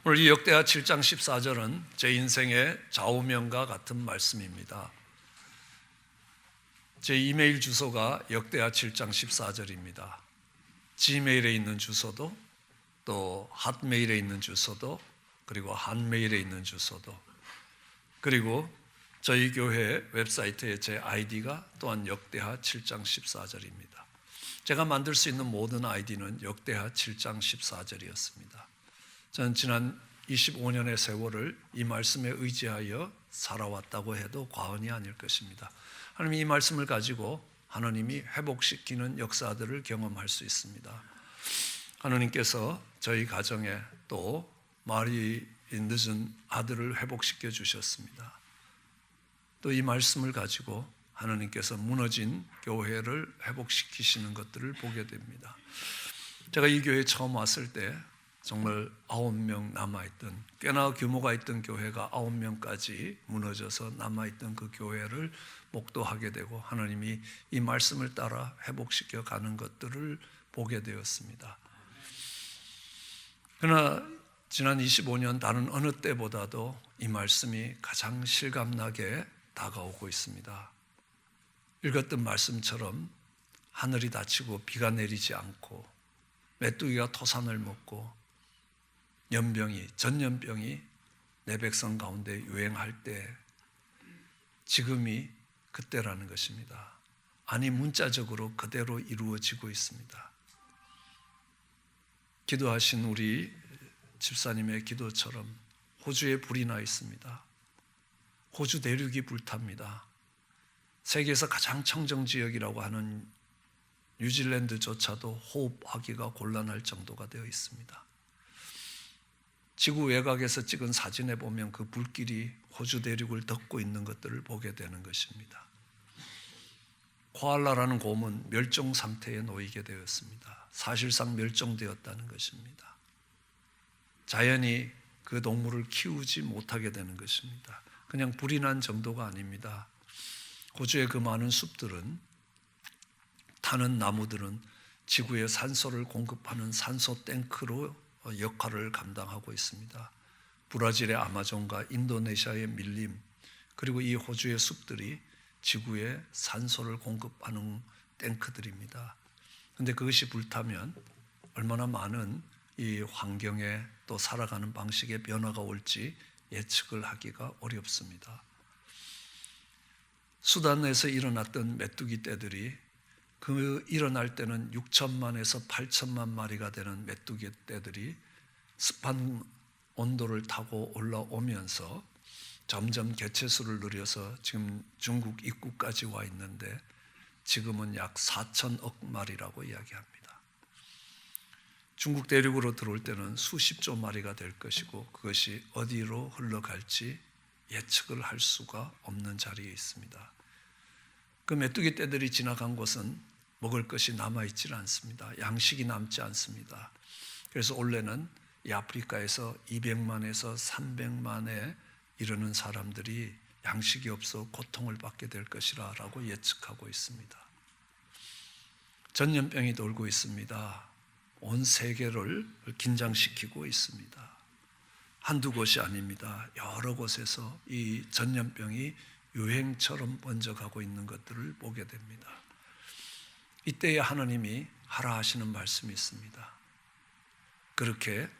오늘 이 역대하 7장 14절은 제 인생의 좌우명과 같은 말씀입니다. 제 이메일 주소가 역대하 7장 14절입니다. 지메일에 있는 주소도, 또 핫메일에 있는 주소도, 그리고 한메일에 있는 주소도, 그리고 저희 교회 웹사이트에 제 아이디가 또한 역대하 7장 14절입니다. 제가 만들 수 있는 모든 아이디는 역대하 7장 14절이었습니다. 저는 지난 25년의 세월을 이 말씀에 의지하여 살아왔다고 해도 과언이 아닐 것입니다. 하나님이 이 말씀을 가지고 하나님이 회복시키는 역사들을 경험할 수 있습니다. 하나님께서 저희 가정에 또 말이 늦은 아들을 회복시켜 주셨습니다. 또 이 말씀을 가지고 하나님께서 무너진 교회를 회복시키시는 것들을 보게 됩니다. 제가 이 교회에 처음 왔을 때 정말 9명 남아있던, 꽤나 규모가 있던 교회가 9명까지 무너져서 남아있던 그 교회를 목도하게 되고 하나님이 이 말씀을 따라 회복시켜 가는 것들을 보게 되었습니다. 그러나 지난 25년 다른 어느 때보다도 이 말씀이 가장 실감나게 다가오고 있습니다. 읽었던 말씀처럼 하늘이 닫히고 비가 내리지 않고 메뚜기가 토산을 먹고 전염병이 내 백성 가운데 유행할 때 지금이 그때라는 것입니다. 아니, 문자적으로 그대로 이루어지고 있습니다. 기도하신 우리 집사님의 기도처럼 호주에 불이 나 있습니다. 호주 대륙이 불탑니다. 세계에서 가장 청정지역이라고 하는 뉴질랜드조차도 호흡하기가 곤란할 정도가 되어 있습니다. 지구 외곽에서 찍은 사진에 보면 그 불길이 호주 대륙을 덮고 있는 것들을 보게 되는 것입니다. 코알라라는 곰은 멸종 상태에 놓이게 되었습니다. 사실상 멸종되었다는 것입니다. 자연이 그 동물을 키우지 못하게 되는 것입니다. 그냥 불이 난 정도가 아닙니다. 호주의 그 많은 숲들은, 타는 나무들은 지구에 산소를 공급하는 산소 탱크로 역할을 감당하고 있습니다. 브라질의 아마존과 인도네시아의 밀림, 그리고 이 호주의 숲들이 지구에 산소를 공급하는 탱크들입니다. 그런데 그것이 불타면 얼마나 많은 이 환경에 또 살아가는 방식의 변화가 올지 예측을 하기가 어렵습니다. 수단에서 일어났던 메뚜기 떼들이 그 일어날 때는 6천만에서 8천만 마리가 되는 메뚜기 떼들이 습한 온도를 타고 올라오면서 점점 개체수를 늘려서 지금 중국 입구까지 와 있는데 지금은 약 4천억 마리라고 이야기합니다. 중국 대륙으로 들어올 때는 수십조 마리가 될 것이고 그것이 어디로 흘러갈지 예측을 할 수가 없는 자리에 있습니다. 그 메뚜기 떼들이 지나간 곳은 먹을 것이 남아있지 않습니다. 양식이 남지 않습니다. 그래서 올해는 이 아프리카에서 200만에서 300만에 이르는 사람들이 양식이 없어 고통을 받게 될 것이라고 예측하고 있습니다. 전염병이 돌고 있습니다. 온 세계를 긴장시키고 있습니다. 한두 곳이 아닙니다. 여러 곳에서 이 전염병이 유행처럼 번져가고 있는 것들을 보게 됩니다. 이때에 하나님이 하라 하시는 말씀이 있습니다. 그렇게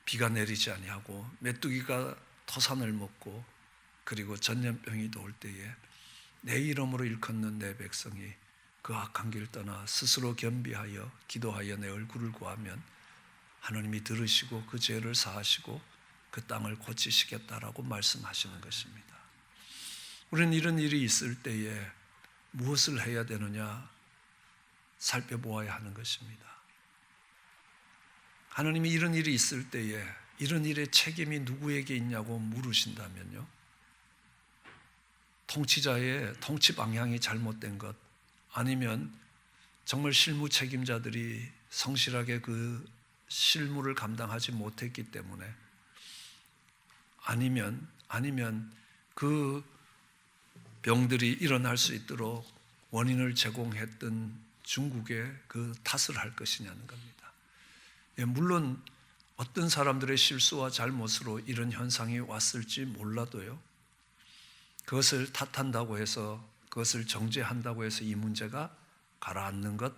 비가 내리지 아니하고 메뚜기가 토산을 먹고 그리고 전염병이 돌 때에 내 이름으로 일컫는 내 백성이 그 악한 길 떠나 스스로 겸비하여 기도하여 내 얼굴을 구하면 하나님이 들으시고 그 죄를 사하시고 그 땅을 고치시겠다라고 말씀하시는 것입니다. 우리는 이런 일이 있을 때에 무엇을 해야 되느냐 살펴보아야 하는 것입니다. 하나님이 이런 일이 있을 때에 이런 일의 책임이 누구에게 있냐고 물으신다면요, 통치자의 통치 방향이 잘못된 것, 아니면 정말 실무 책임자들이 성실하게 그 실무를 감당하지 못했기 때문에, 아니면 그 병들이 일어날 수 있도록 원인을 제공했던 중국에 그 탓을 할 것이냐는 겁니다. 물론 어떤 사람들의 실수와 잘못으로 이런 현상이 왔을지 몰라도요, 그것을 탓한다고 해서, 그것을 정죄한다고 해서 이 문제가 가라앉는 것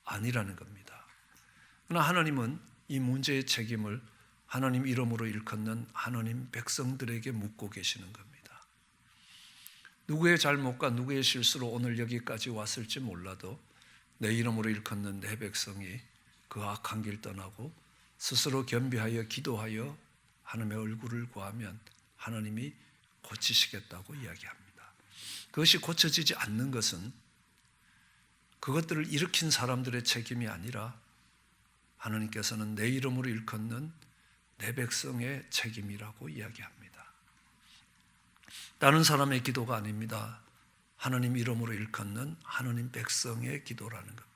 아니라는 겁니다. 그러나 하나님은 이 문제의 책임을 하나님 이름으로 일컫는 하나님 백성들에게 묻고 계시는 겁니다. 누구의 잘못과 누구의 실수로 오늘 여기까지 왔을지 몰라도 내 이름으로 일컫는 내 백성이 그 악한 길 떠나고 스스로 겸비하여 기도하여 하나님의 얼굴을 구하면 하나님이 고치시겠다고 이야기합니다. 그것이 고쳐지지 않는 것은 그것들을 일으킨 사람들의 책임이 아니라 하나님께서는 내 이름으로 일컫는 내 백성의 책임이라고 이야기합니다. 다른 사람의 기도가 아닙니다. 하나님 이름으로 일컫는 하나님 백성의 기도라는 겁니다.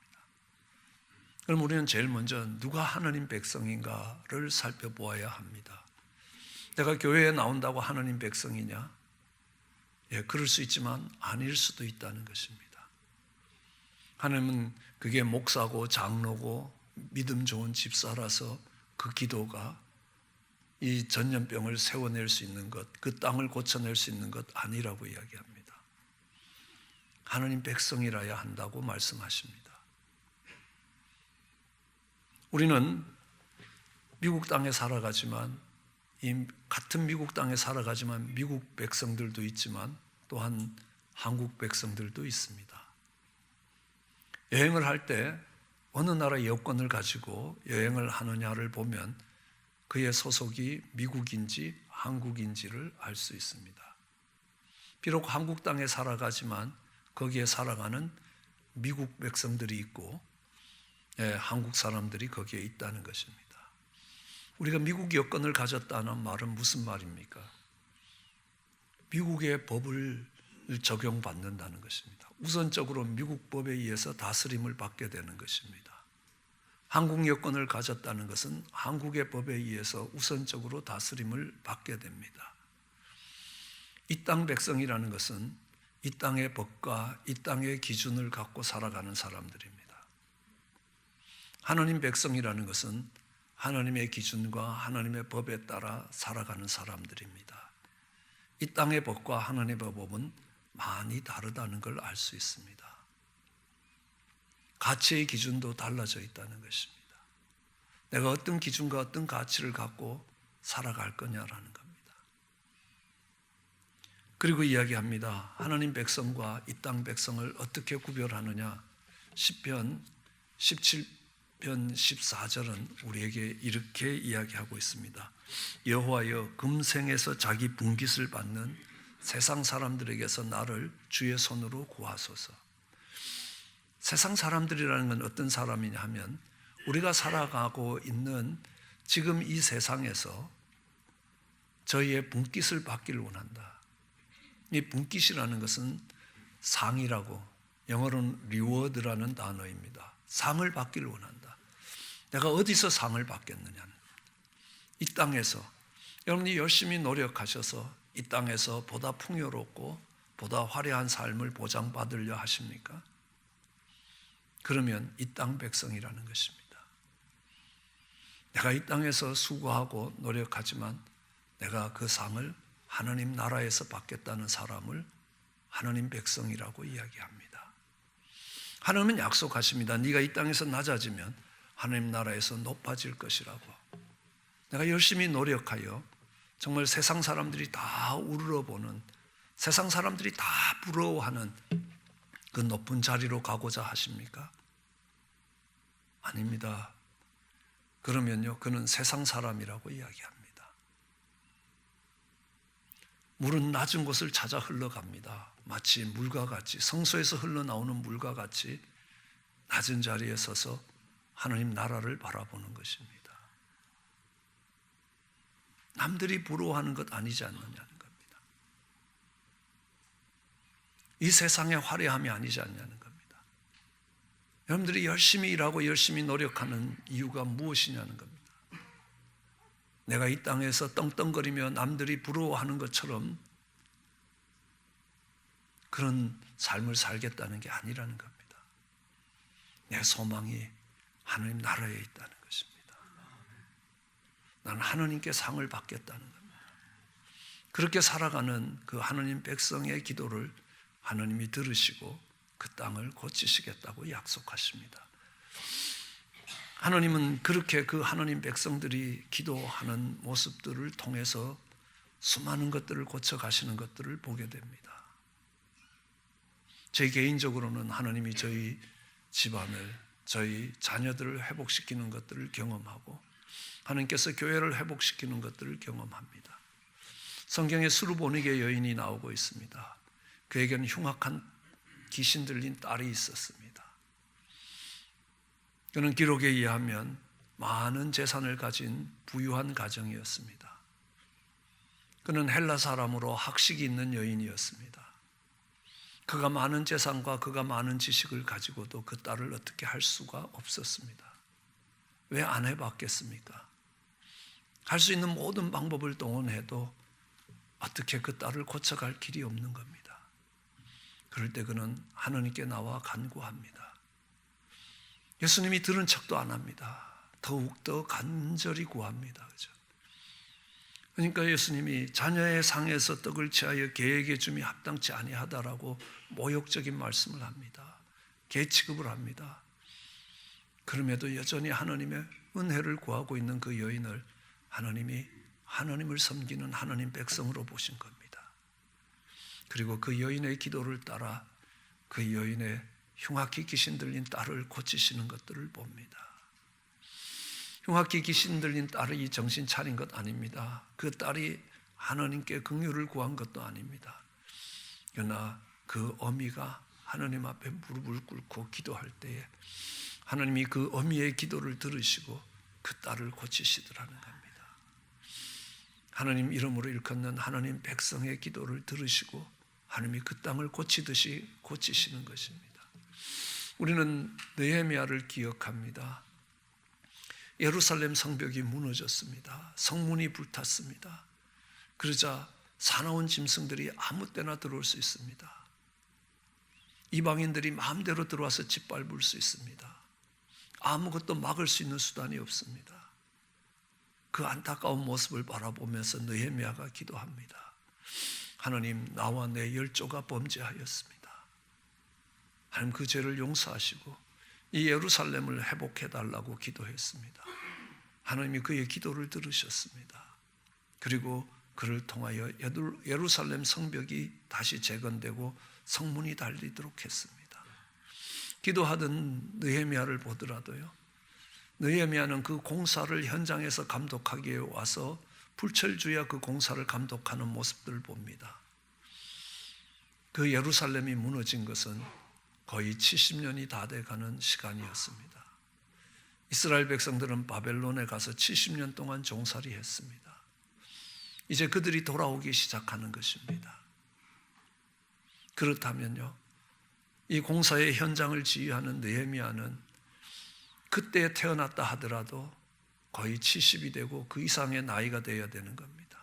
그럼 우리는 제일 먼저 누가 하나님 백성인가를 살펴보아야 합니다. 내가 교회에 나온다고 하나님 백성이냐? 예, 그럴 수 있지만 아닐 수도 있다는 것입니다. 하나님은 그게 목사고 장로고 믿음 좋은 집사라서 그 기도가 이 전염병을 세워낼 수 있는 것, 그 땅을 고쳐낼 수 있는 것 아니라고 이야기합니다. 하나님 백성이라야 한다고 말씀하십니다. 우리는 미국 땅에 살아가지만, 이 같은 미국 땅에 살아가지만 미국 백성들도 있지만 또한 한국 백성들도 있습니다. 여행을 할 때 어느 나라 여권을 가지고 여행을 하느냐를 보면 그의 소속이 미국인지 한국인지를 알 수 있습니다. 비록 한국 땅에 살아가지만 거기에 살아가는 미국 백성들이 있고 한국 사람들이 거기에 있다는 것입니다. 우리가 미국 여권을 가졌다는 말은 무슨 말입니까? 미국의 법을 적용받는다는 것입니다. 우선적으로 미국 법에 의해서 다스림을 받게 되는 것입니다. 한국 여권을 가졌다는 것은 한국의 법에 의해서 우선적으로 다스림을 받게 됩니다. 이 땅 백성이라는 것은 이 땅의 법과 이 땅의 기준을 갖고 살아가는 사람들입니다. 하나님 백성이라는 것은 하나님의 기준과 하나님의 법에 따라 살아가는 사람들입니다. 이 땅의 법과 하나님의 법은 많이 다르다는 걸 알 수 있습니다. 가치의 기준도 달라져 있다는 것입니다. 내가 어떤 기준과 어떤 가치를 갖고 살아갈 거냐라는 겁니다. 그리고 이야기합니다. 하나님 백성과 이 땅 백성을 어떻게 구별하느냐? 시편 17편 14절은 우리에게 이렇게 이야기하고 있습니다. 여호와여, 금생에서 자기 분깃을 받는 세상 사람들에게서 나를 주의 손으로 구하소서. 세상 사람들이라는 건 어떤 사람이냐 하면 우리가 살아가고 있는 지금 이 세상에서 저희의 분깃을 받기를 원한다. 이 분깃이라는 것은 상이라고, 영어로는 리워드라는 단어입니다. 상을 받기를 원한다. 내가 어디서 상을 받겠느냐는, 이 땅에서 여러분이 열심히 노력하셔서 이 땅에서 보다 풍요롭고 보다 화려한 삶을 보장받으려 하십니까? 그러면 이 땅 백성이라는 것입니다. 내가 이 땅에서 수고하고 노력하지만 내가 그 상을 하나님 나라에서 받겠다는 사람을 하나님 백성이라고 이야기합니다. 하나님은 약속하십니다. 네가 이 땅에서 낮아지면 하나님 나라에서 높아질 것이라고. 내가 열심히 노력하여 정말 세상 사람들이 다 우러러보는, 세상 사람들이 다 부러워하는 그 높은 자리로 가고자 하십니까? 아닙니다. 그러면요, 그는 세상 사람이라고 이야기합니다. 물은 낮은 곳을 찾아 흘러갑니다. 마치 물과 같이, 성소에서 흘러나오는 물과 같이 낮은 자리에 서서 하나님 나라를 바라보는 것입니다. 남들이 부러워하는 것 아니지 않느냐는 겁니다. 이 세상의 화려함이 아니지 않냐는 겁니다. 여러분들이 열심히 일하고 열심히 노력하는 이유가 무엇이냐는 겁니다. 내가 이 땅에서 떵떵거리며 남들이 부러워하는 것처럼 그런 삶을 살겠다는 게 아니라는 겁니다. 내 소망이 하나님 나라에 있다는 것입니다. 나는 하나님께 상을 받겠다는 겁니다. 그렇게 살아가는 그 하나님 백성의 기도를 하나님이 들으시고 그 땅을 고치시겠다고 약속하십니다. 하나님은 그렇게 그 하나님 백성들이 기도하는 모습들을 통해서 수많은 것들을 고쳐가시는 것들을 보게 됩니다. 제 개인적으로는 하나님이 저희 집안을, 저희 자녀들을 회복시키는 것들을 경험하고 하나님께서 교회를 회복시키는 것들을 경험합니다. 성경에 수르보니게 여인이 나오고 있습니다. 그에게는 흉악한 귀신 들린 딸이 있었습니다. 그는 기록에 의하면 많은 재산을 가진 부유한 가정이었습니다. 그는 헬라 사람으로 학식이 있는 여인이었습니다. 그가 많은 재산과 그가 많은 지식을 가지고도 그 딸을 어떻게 할 수가 없었습니다. 왜 안 해봤겠습니까? 할 수 있는 모든 방법을 동원해도 어떻게 그 딸을 고쳐갈 길이 없는 겁니다. 그럴 때 그는 하나님께 나와 간구합니다. 예수님이 들은 척도 안 합니다. 더욱더 간절히 구합니다. 그죠? 그러니까 예수님이 자녀의 상에서 떡을 취하여 개에게 줌이 합당치 아니하다라고 모욕적인 말씀을 합니다. 개 취급을 합니다. 그럼에도 여전히 하나님의 은혜를 구하고 있는 그 여인을 하나님이 하나님을 섬기는 하나님 백성으로 보신 겁니다. 그리고 그 여인의 기도를 따라 그 여인의 흉악히 귀신 들린 딸을 고치시는 것들을 봅니다. 흉악히 귀신 들린 딸이 정신 차린 것 아닙니다. 그 딸이 하나님께 긍휼을 구한 것도 아닙니다. 그러나 그 어미가 하나님 앞에 무릎을 꿇고 기도할 때에 하나님이 그 어미의 기도를 들으시고 그 딸을 고치시더라는 겁니다. 하나님 이름으로 일컫는 하나님 백성의 기도를 들으시고 하나님이 그 땅을 고치듯이 고치시는 것입니다. 우리는 느헤미야를 기억합니다. 예루살렘 성벽이 무너졌습니다. 성문이 불탔습니다. 그러자 사나운 짐승들이 아무 때나 들어올 수 있습니다. 이방인들이 마음대로 들어와서 짓밟을 수 있습니다. 아무것도 막을 수 있는 수단이 없습니다. 그 안타까운 모습을 바라보면서 느헤미야가 기도합니다. 하나님, 나와 내 열조가 범죄하였습니다. 하나님 그 죄를 용서하시고 이 예루살렘을 회복해달라고 기도했습니다. 하나님이 그의 기도를 들으셨습니다. 그리고 그를 통하여 예루살렘 성벽이 다시 재건되고 성문이 달리도록 했습니다. 기도하던 느헤미야를 보더라도요, 느헤미야는 그 공사를 현장에서 감독하기 위해 와서 불철주야 그 공사를 감독하는 모습들을 봅니다. 그 예루살렘이 무너진 것은 거의 70년이 다 돼가는 시간이었습니다. 이스라엘 백성들은 바벨론에 가서 70년 동안 종살이 했습니다. 이제 그들이 돌아오기 시작하는 것입니다. 그렇다면요, 이 공사의 현장을 지휘하는 느헤미야는 그때 태어났다 하더라도 거의 70이 되고 그 이상의 나이가 되어야 되는 겁니다.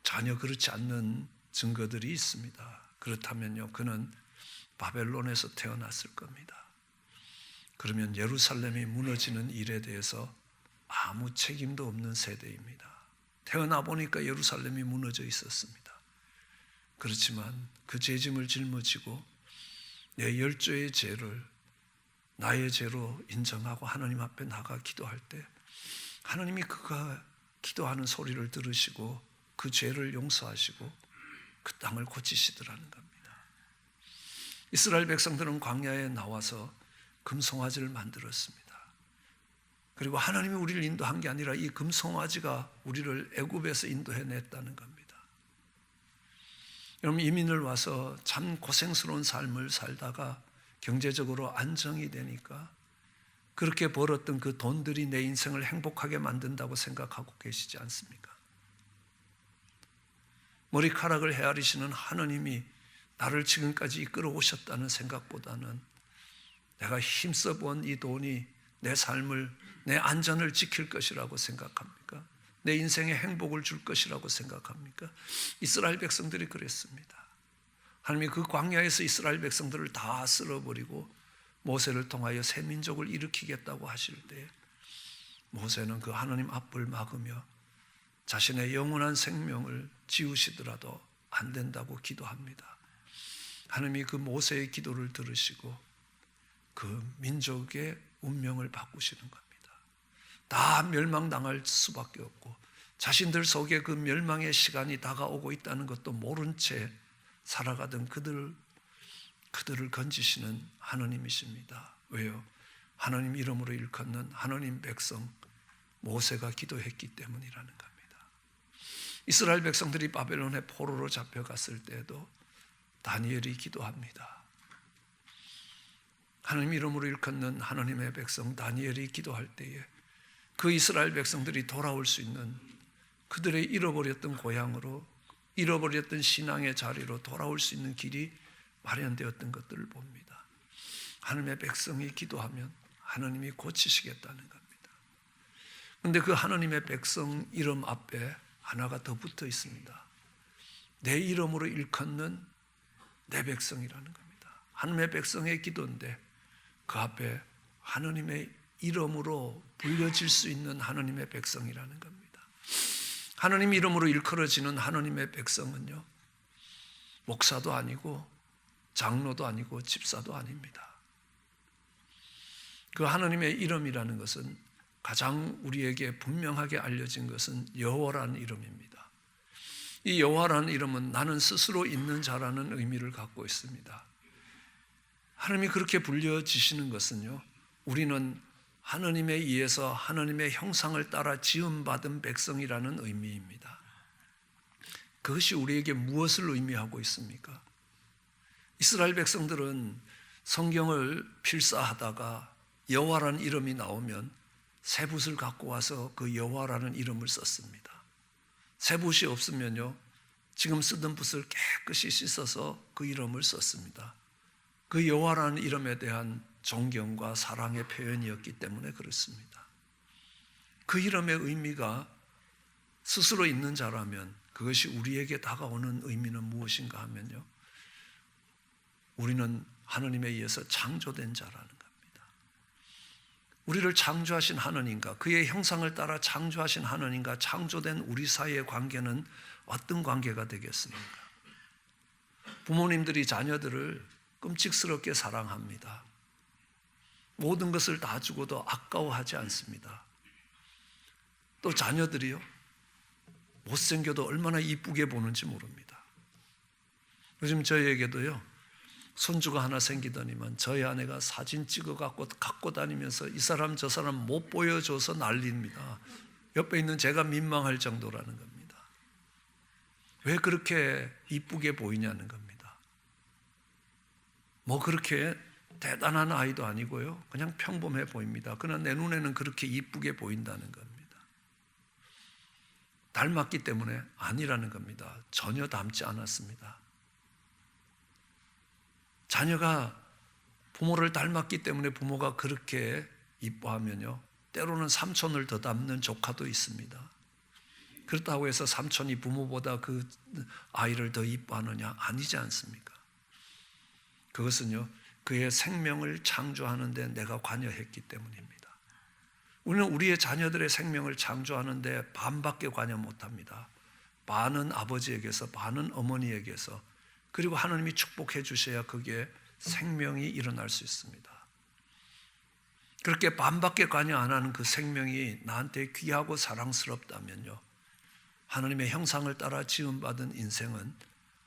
전혀 그렇지 않는 증거들이 있습니다. 그렇다면요, 그는 바벨론에서 태어났을 겁니다. 그러면 예루살렘이 무너지는 일에 대해서 아무 책임도 없는 세대입니다. 태어나 보니까 예루살렘이 무너져 있었습니다. 그렇지만 그 죄짐을 짊어지고 내 열조의 죄를 나의 죄로 인정하고 하나님 앞에 나가 기도할 때 하나님이 그가 기도하는 소리를 들으시고 그 죄를 용서하시고 그 땅을 고치시더라는 겁니다. 이스라엘 백성들은 광야에 나와서 금송아지를 만들었습니다. 그리고 하나님이 우리를 인도한 게 아니라 이 금송아지가 우리를 애굽에서 인도해냈다는 겁니다. 여러분, 이민을 와서 참 고생스러운 삶을 살다가 경제적으로 안정이 되니까 그렇게 벌었던 그 돈들이 내 인생을 행복하게 만든다고 생각하고 계시지 않습니까? 머리카락을 헤아리시는 하나님이 나를 지금까지 이끌어 오셨다는 생각보다는 내가 힘써 번 이 돈이 내 삶을, 내 안전을 지킬 것이라고 생각합니까? 내 인생에 행복을 줄 것이라고 생각합니까? 이스라엘 백성들이 그랬습니다. 하나님이 그 광야에서 이스라엘 백성들을 다 쓸어버리고 모세를 통하여 새 민족을 일으키겠다고 하실 때 모세는 그 하나님 앞을 막으며 자신의 영원한 생명을 지우시더라도 안 된다고 기도합니다. 하나님이 그 모세의 기도를 들으시고 그 민족의 운명을 바꾸시는 겁니다. 다 멸망당할 수밖에 없고 자신들 속에 그 멸망의 시간이 다가오고 있다는 것도 모른 채 살아가던 그들을 건지시는 하나님이십니다. 왜요? 하나님 이름으로 일컫는 하나님 백성 모세가 기도했기 때문이라는 겁니다. 이스라엘 백성들이 바벨론의 포로로 잡혀갔을 때에도 다니엘이 기도합니다. 하나님 이름으로 일컫는 하나님의 백성 다니엘이 기도할 때에 그 이스라엘 백성들이 돌아올 수 있는 그들의 잃어버렸던 고향으로, 잃어버렸던 신앙의 자리로 돌아올 수 있는 길이 마련되었던 것들을 봅니다. 하나님의 백성이 기도하면 하나님이 고치시겠다는 겁니다. 그런데 그 하나님의 백성 이름 앞에 하나가 더 붙어 있습니다. 내 이름으로 일컫는 내 백성이라는 겁니다. 하나님의 백성의 기도인데 그 앞에 하나님의 이름으로 불려질 수 있는 하나님의 백성이라는 겁니다. 하나님 이름으로 일컬어지는 하나님의 백성은요, 목사도 아니고 장로도 아니고 집사도 아닙니다. 그 하나님의 이름이라는 것은 가장 우리에게 분명하게 알려진 것은 여호와라는 이름입니다. 이 여호와라는 이름은 나는 스스로 있는 자라는 의미를 갖고 있습니다. 하나님이 그렇게 불려지시는 것은요, 우리는 하나님에 의해서 하나님의 형상을 따라 지음받은 백성이라는 의미입니다. 그것이 우리에게 무엇을 의미하고 있습니까? 이스라엘 백성들은 성경을 필사하다가 여호와라는 이름이 나오면 쇠붓을 갖고 와서 그 여호와라는 이름을 썼습니다. 쇠붓이 없으면요, 지금 쓰던 붓을 깨끗이 씻어서 그 이름을 썼습니다. 그 여호와라는 이름에 대한 존경과 사랑의 표현이었기 때문에 그렇습니다. 그 이름의 의미가 스스로 있는 자라면 그것이 우리에게 다가오는 의미는 무엇인가 하면요, 우리는 하나님에 의해서 창조된 자라는 겁니다. 우리를 창조하신 하나님과 그의 형상을 따라 창조하신 하나님과 창조된 우리 사이의 관계는 어떤 관계가 되겠습니까? 부모님들이 자녀들을 끔찍스럽게 사랑합니다. 모든 것을 다 주고도 아까워하지 않습니다. 또 자녀들이요, 못생겨도 얼마나 이쁘게 보는지 모릅니다. 요즘 저희에게도요, 손주가 하나 생기더니만 저희 아내가 사진 찍어 갖고 다니면서 이 사람 저 사람 못 보여줘서 난리입니다. 옆에 있는 제가 민망할 정도라는 겁니다. 왜 그렇게 이쁘게 보이냐는 겁니다. 뭐 그렇게 대단한 아이도 아니고요, 그냥 평범해 보입니다. 그러나 내 눈에는 그렇게 이쁘게 보인다는 겁니다. 닮았기 때문에 아니라는 겁니다. 전혀 닮지 않았습니다. 자녀가 부모를 닮았기 때문에 부모가 그렇게 이뻐하면요, 때로는 삼촌을 더 닮는 조카도 있습니다. 그렇다고 해서 삼촌이 부모보다 그 아이를 더 이뻐하느냐? 아니지 않습니까? 그것은요, 그의 생명을 창조하는데 내가 관여했기 때문입니다. 우리는 우리의 자녀들의 생명을 창조하는데 반밖에 관여 못합니다. 반은 아버지에게서, 반은 어머니에게서, 그리고 하나님이 축복해 주셔야 그게 생명이 일어날 수 있습니다. 그렇게 반밖에 관여 안 하는 그 생명이 나한테 귀하고 사랑스럽다면요, 하나님의 형상을 따라 지음받은 인생은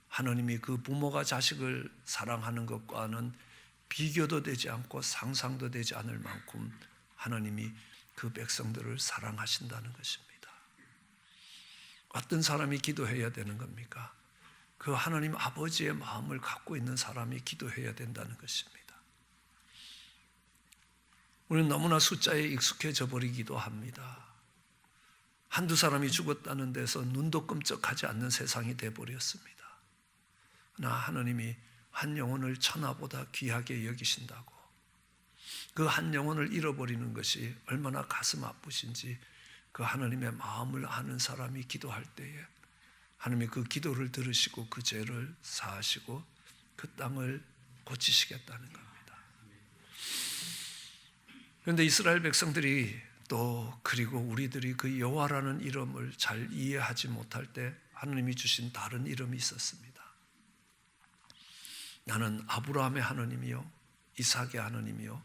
하나님이 그 부모가 자식을 사랑하는 것과는 비교도 되지 않고 상상도 되지 않을 만큼 하나님이 그 백성들을 사랑하신다는 것입니다. 어떤 사람이 기도해야 되는 겁니까? 그 하나님 아버지의 마음을 갖고 있는 사람이 기도해야 된다는 것입니다. 우리는 너무나 숫자에 익숙해져 버리기도 합니다. 한두 사람이 죽었다는 데서 눈도 끔찍하지 않는 세상이 되어버렸습니다. 그러나 하나님이 한 영혼을 천하보다 귀하게 여기신다고, 그 한 영혼을 잃어버리는 것이 얼마나 가슴 아프신지 그 하나님의 마음을 아는 사람이 기도할 때에 하나님이 그 기도를 들으시고 그 죄를 사하시고 그 땅을 고치시겠다는 겁니다. 그런데 이스라엘 백성들이 또 그리고 우리들이 그 여호와라는 이름을 잘 이해하지 못할 때 하나님이 주신 다른 이름이 있었습니다. 나는 아브라함의 하나님이요, 이삭의 하나님이요,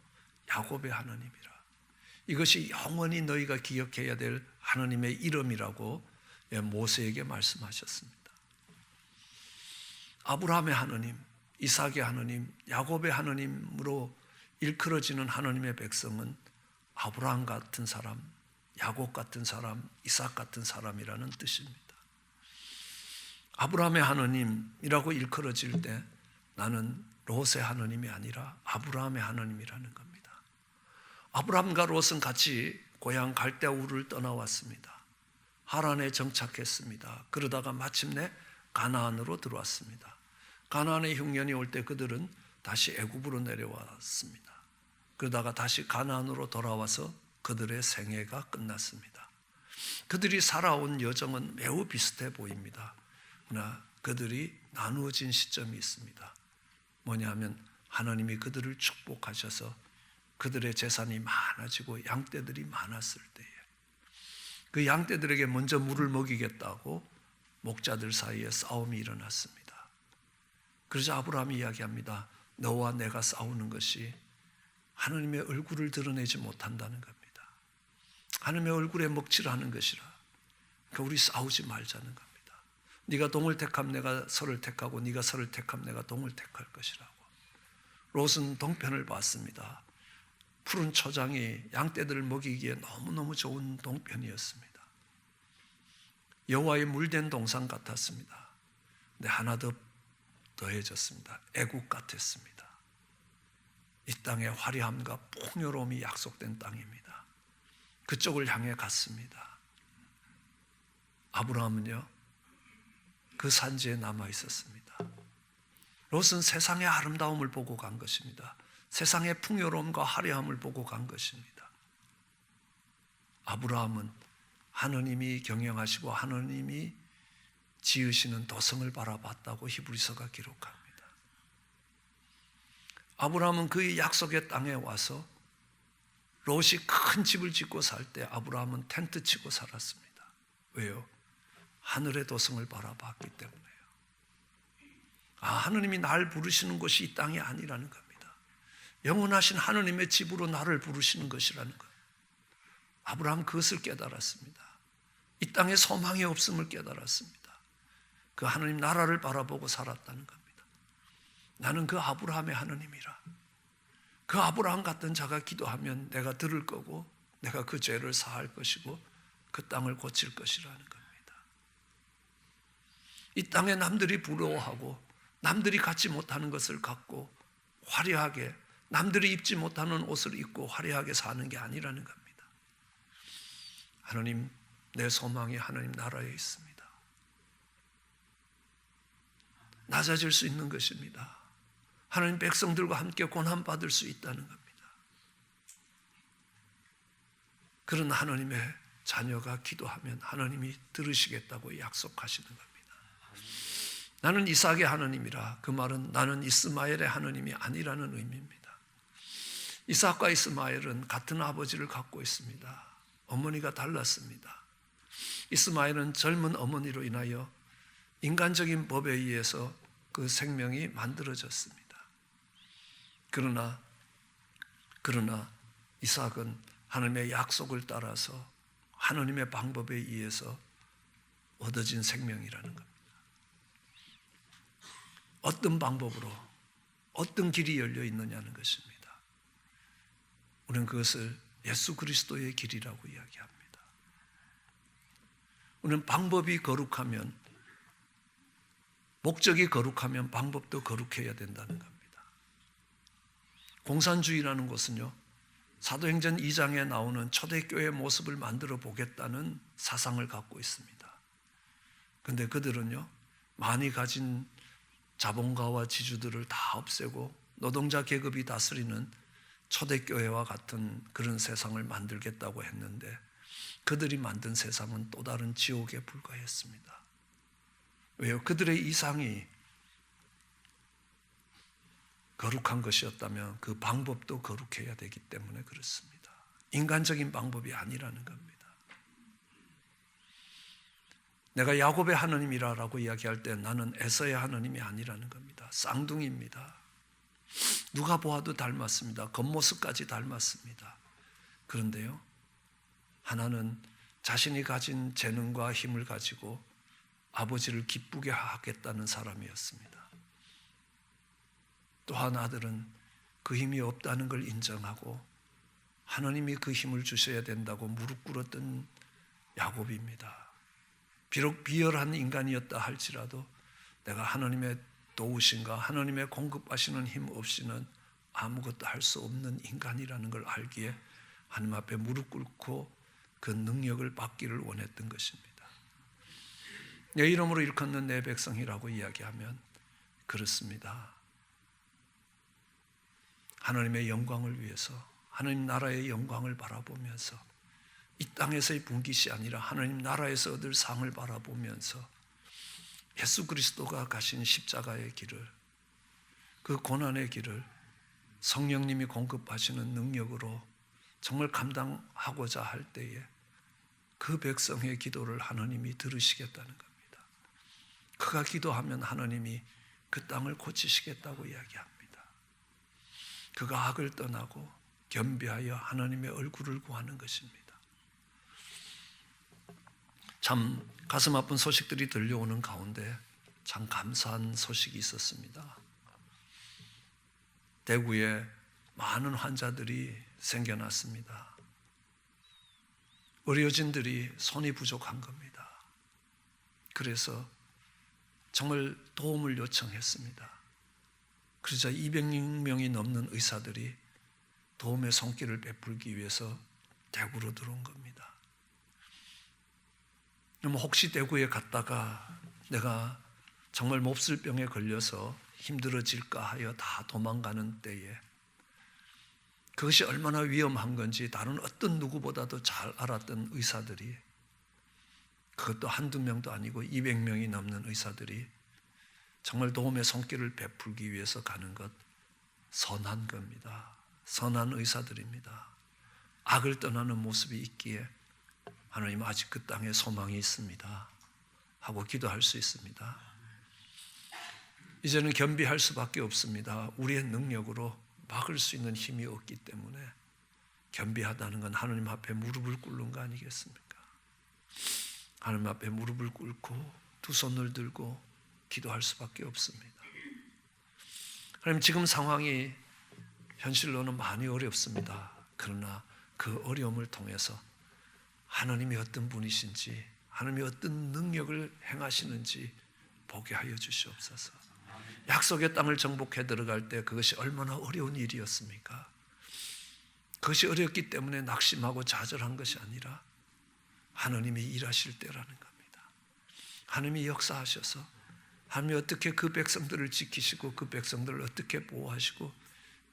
야곱의 하나님이라. 이것이 영원히 너희가 기억해야 될 하나님의 이름이라고 모세에게 말씀하셨습니다. 아브라함의 하나님, 이삭의 하나님, 야곱의 하나님으로 일컬어지는 하나님의 백성은 아브라함 같은 사람, 야곱 같은 사람, 이삭 같은 사람이라는 뜻입니다. 아브라함의 하나님이라고 일컬어질 때 나는 롯의 하나님이 아니라 아브라함의 하나님이라는 겁니다. 아브라함과 롯은 같이 고향 갈대아우를 떠나왔습니다. 하란에 정착했습니다. 그러다가 마침내 가나안으로 들어왔습니다. 가나안의 흉년이 올 때 그들은 다시 애굽으로 내려왔습니다. 그러다가 다시 가나안으로 돌아와서 그들의 생애가 끝났습니다. 그들이 살아온 여정은 매우 비슷해 보입니다. 그러나 그들이 나누어진 시점이 있습니다. 뭐냐면 하나님이 그들을 축복하셔서 그들의 재산이 많아지고 양떼들이 많았을 때에 그 양떼들에게 먼저 물을 먹이겠다고 목자들 사이에 싸움이 일어났습니다. 그러자 아브라함이 이야기합니다. 너와 내가 싸우는 것이 하나님의 얼굴을 드러내지 못한다는 겁니다. 하나님의 얼굴에 먹칠하는 것이라. 그러니까 우리 싸우지 말자는 겁니다. 네가 동을 택하면 내가 서를 택하고 네가 서를 택하면 내가 동을 택할 것이라고. 롯은 동편을 봤습니다. 푸른 초장이 양떼들을 먹이기에 너무너무 좋은 동편이었습니다. 여호와의 물된 동산 같았습니다. 근데 하나 더 더해졌습니다. 애국 같았습니다. 이 땅의 화려함과 풍요로움이 약속된 땅입니다. 그쪽을 향해 갔습니다. 아브라함은요, 그 산지에 남아 있었습니다. 롯은 세상의 아름다움을 보고 간 것입니다. 세상의 풍요로움과 화려함을 보고 간 것입니다. 아브라함은 하느님이 경영하시고 하느님이 지으시는 도성을 바라봤다고 히브리서가 기록합니다. 아브라함은 그 약속의 땅에 와서 롯이 큰 집을 짓고 살 때 아브라함은 텐트 치고 살았습니다. 왜요? 하늘의 도성을 바라봤기 때문에요. 하느님이 날 부르시는 곳이 이 땅이 아니라는 겁니다. 영원하신 하느님의 집으로 나를 부르시는 것이라는 거예요. 아브라함은 그것을 깨달았습니다. 이 땅에 소망이 없음을 깨달았습니다. 그 하느님 나라를 바라보고 살았다는 겁니다. 나는 그 아브라함의 하느님이라. 그 아브라함 같은 자가 기도하면 내가 들을 거고 내가 그 죄를 사할 것이고 그 땅을 고칠 것이라는 겁니다. 이 땅에 남들이 부러워하고 남들이 갖지 못하는 것을 갖고 화려하게 남들이 입지 못하는 옷을 입고 화려하게 사는 게 아니라는 겁니다. 하나님, 내 소망이 하나님 나라에 있습니다. 낮아질 수 있는 것입니다. 하나님 백성들과 함께 고난받을 수 있다는 겁니다. 그런 하나님의 자녀가 기도하면 하나님이 들으시겠다고 약속하시는 겁니다. 나는 이삭의 하나님이라. 그 말은 나는 이스마엘의 하나님이 아니라는 의미입니다. 이삭과 이스마엘은 같은 아버지를 갖고 있습니다. 어머니가 달랐습니다. 이스마엘은 젊은 어머니로 인하여 인간적인 법에 의해서 그 생명이 만들어졌습니다. 그러나 이삭은 하나님의 약속을 따라서 하나님의 방법에 의해서 얻어진 생명이라는 겁니다. 어떤 방법으로 어떤 길이 열려 있느냐는 것입니다. 우리는 그것을 예수 그리스도의 길이라고 이야기합니다. 우리는 방법이 거룩하면, 목적이 거룩하면 방법도 거룩해야 된다는 겁니다. 공산주의라는 것은요, 사도행전 2장에 나오는 초대교회 모습을 만들어 보겠다는 사상을 갖고 있습니다. 그런데 그들은요, 많이 가진 자본가와 지주들을 다 없애고 노동자 계급이 다스리는 초대교회와 같은 그런 세상을 만들겠다고 했는데 그들이 만든 세상은 또 다른 지옥에 불과했습니다. 왜요? 그들의 이상이 거룩한 것이었다면 그 방법도 거룩해야 되기 때문에 그렇습니다. 인간적인 방법이 아니라는 겁니다. 내가 야곱의 하나님이라고 이야기할 때 나는 에서의 하나님이 아니라는 겁니다. 쌍둥이입니다. 누가 보아도 닮았습니다. 겉모습까지 닮았습니다. 그런데요, 하나는 자신이 가진 재능과 힘을 가지고 아버지를 기쁘게 하겠다는 사람이었습니다. 또한 아들은 그 힘이 없다는 걸 인정하고 하나님이 그 힘을 주셔야 된다고 무릎 꿇었던 야곱입니다. 비록 비열한 인간이었다 할지라도 내가 하나님의 도우심과 하나님의 공급하시는 힘 없이는 아무것도 할 수 없는 인간이라는 걸 알기에 하나님 앞에 무릎 꿇고 그 능력을 받기를 원했던 것입니다. 내 이름으로 일컫는 내 백성이라고 이야기하면 그렇습니다. 하나님의 영광을 위해서, 하나님 나라의 영광을 바라보면서 이 땅에서의 분깃이 아니라 하나님 나라에서 얻을 상을 바라보면서 예수 그리스도가 가신 십자가의 길을, 그 고난의 길을 성령님이 공급하시는 능력으로 정말 감당하고자 할 때에 그 백성의 기도를 하나님이 들으시겠다는 겁니다. 그가 기도하면 하나님이 그 땅을 고치시겠다고 이야기합니다. 그가 악을 떠나고 겸비하여 하나님의 얼굴을 구하는 것입니다. 참 가슴 아픈 소식들이 들려오는 가운데 참 감사한 소식이 있었습니다. 대구에 많은 환자들이 생겨났습니다. 의료진들이 손이 부족한 겁니다. 그래서 정말 도움을 요청했습니다. 그러자 200명이 넘는 의사들이 도움의 손길을 베풀기 위해서 대구로 들어온 겁니다. 혹시 대구에 갔다가 내가 정말 몹쓸 병에 걸려서 힘들어질까 하여 다 도망가는 때에 그것이 얼마나 위험한 건지 다른 어떤 누구보다도 잘 알았던 의사들이, 그것도 한두 명도 아니고 200명이 넘는 의사들이 정말 도움의 손길을 베풀기 위해서 가는 것, 선한 겁니다. 선한 의사들입니다. 악을 떠나는 모습이 있기에 하나님 아직 그 땅에 소망이 있습니다 하고 기도할 수 있습니다. 이제는 겸비할 수밖에 없습니다. 우리의 능력으로 막을 수 있는 힘이 없기 때문에 겸비하다는 건 하나님 앞에 무릎을 꿇는 거 아니겠습니까? 하나님 앞에 무릎을 꿇고 두 손을 들고 기도할 수밖에 없습니다. 하나님, 지금 상황이 현실로는 많이 어렵습니다. 그러나 그 어려움을 통해서 하나님이 어떤 분이신지, 하나님이 어떤 능력을 행하시는지 보게 하여 주시옵소서. 약속의 땅을 정복해 들어갈 때 그것이 얼마나 어려운 일이었습니까? 그것이 어렵기 때문에 낙심하고 좌절한 것이 아니라 하나님이 일하실 때라는 겁니다. 하나님이 역사하셔서 하나님이 어떻게 그 백성들을 지키시고 그 백성들을 어떻게 보호하시고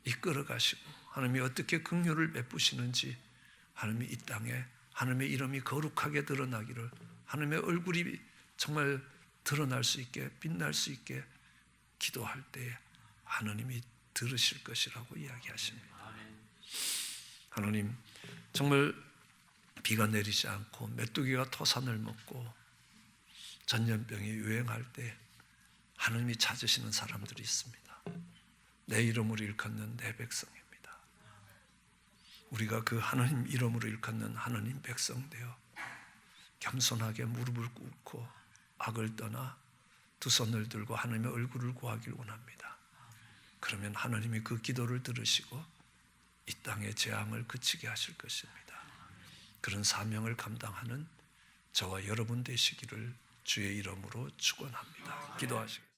이끌어 가시고 하나님이 어떻게 긍휼을 베푸시는지, 하나님이 이 땅에 하나님의 이름이 거룩하게 드러나기를, 하나님의 얼굴이 정말 드러날 수 있게, 빛날 수 있게 기도할 때에 하나님이 들으실 것이라고 이야기하십니다. 하나님, 정말 비가 내리지 않고 메뚜기가 토산을 먹고 전염병이 유행할 때 하나님이 찾으시는 사람들이 있습니다. 내 이름으로 일컫는 내 백성입니다. 우리가 그 하나님 이름으로 일컫는 하나님 백성 되어 겸손하게 무릎을 꿇고 악을 떠나 두 손을 들고 하나님의 얼굴을 구하길 원합니다. 그러면 하나님이 그 기도를 들으시고 이 땅의 재앙을 그치게 하실 것입니다. 그런 사명을 감당하는 저와 여러분 되시기를 주의 이름으로 축원합니다. 기도하시겠습니다.